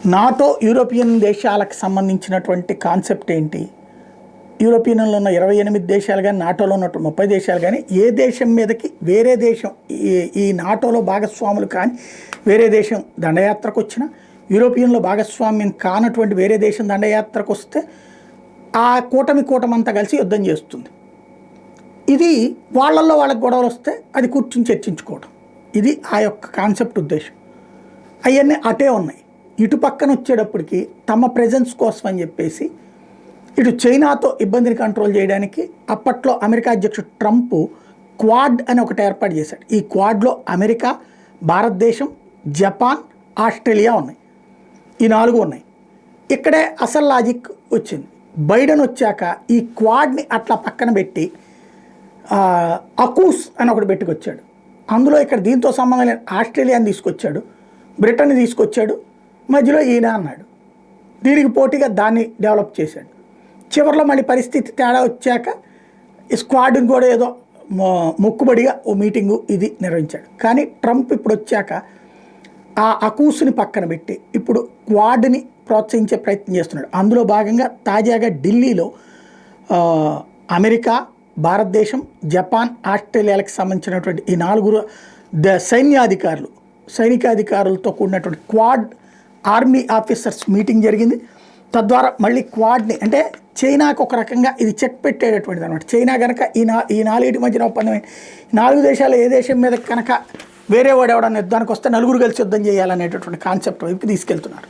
NATO European దేశాలకు సంబంధించినటువంటి concept ఏంటి? యూరోపియన్లో ఉన్న 28 దేశాలు కానీ నాటోలో ఉన్న 30 దేశాలు కానీ ఏ దేశం మీదకి వేరే దేశం ఈ నాటోలో భాగస్వాములు కానీ వేరే దేశం దండయాత్రకు వచ్చినా, యూరోపియన్లో భాగస్వామ్యం కానటువంటి వేరే దేశం దండయాత్రకు వస్తే ఆ కూటమంతా కలిసి యుద్ధం చేస్తుంది. ఇది వాళ్ళల్లో వాళ్ళకి గొడవలు వస్తే అది కూర్చుని చర్చించుకోవడం, ఇది ఆ యొక్క కాన్సెప్ట్ ఉద్దేశం. అవన్నీ అటే ఉన్నాయి. ఇటు పక్కన వచ్చేటప్పటికి తమ ప్రెజెన్స్ కోసం అని చెప్పేసి ఇటు చైనాతో ఇబ్బందిని కంట్రోల్ చేయడానికి అప్పట్లో అమెరికా అధ్యక్షుడు ట్రంప్ క్వాడ్ అని ఒకటి ఏర్పాటు చేశాడు. ఈ క్వాడ్లో అమెరికా, భారతదేశం, జపాన్, ఆస్ట్రేలియా ఉన్నాయి. ఈ 4 ఉన్నాయి. ఇక్కడే అసలు లాజిక్ వచ్చింది. బైడెన్ వచ్చాక ఈ క్వాడ్ని అట్లా పక్కన పెట్టి అకూస్ అని ఒకటి పెట్టుకొచ్చాడు. అందులో ఇక్కడ దీంతో సంబంధం లేని ఆస్ట్రేలియాని తీసుకొచ్చాడు, బ్రిటన్ని తీసుకొచ్చాడు, మధ్యలో ఈయన అన్నాడు. దీనికి పోటీగా దాన్ని డెవలప్ చేశాడు. చివరిలో మళ్ళీ పరిస్థితి తేడా వచ్చాక స్క్వాడ్ని కూడా ఏదో మొక్కుబడిగా ఓ మీటింగు ఇది నిర్వహించాడు. కానీ ట్రంప్ ఇప్పుడు వచ్చాక ఆ అకూస్ని పక్కన పెట్టి ఇప్పుడు క్వాడ్ని ప్రోత్సహించే ప్రయత్నం చేస్తున్నాడు. అందులో భాగంగా తాజాగా ఢిల్లీలో అమెరికా, భారతదేశం, జపాన్, ఆస్ట్రేలియాలకు సంబంధించినటువంటి ఈ 4 సైనికాధికారులతో కూడినటువంటి క్వాడ్ ఆర్మీ ఆఫీసర్స్ మీటింగ్ జరిగింది. తద్వారా మళ్ళీ క్వాడ్ని అంటే చైనాకు ఒక రకంగా ఇది చెక్ పెట్టేటటువంటిది అనమాట. చైనా కనుక ఈ 4 మధ్యన ఒప్పందం 4 దేశాలు ఏ దేశం మీద కనుక వేరే వాడు ఎవడన్నా యుద్ధానికి వస్తే 4 కలిసి యుద్ధం చేయాలనేటటువంటి కాన్సెప్ట్ వైపు తీసుకెళ్తున్నారు.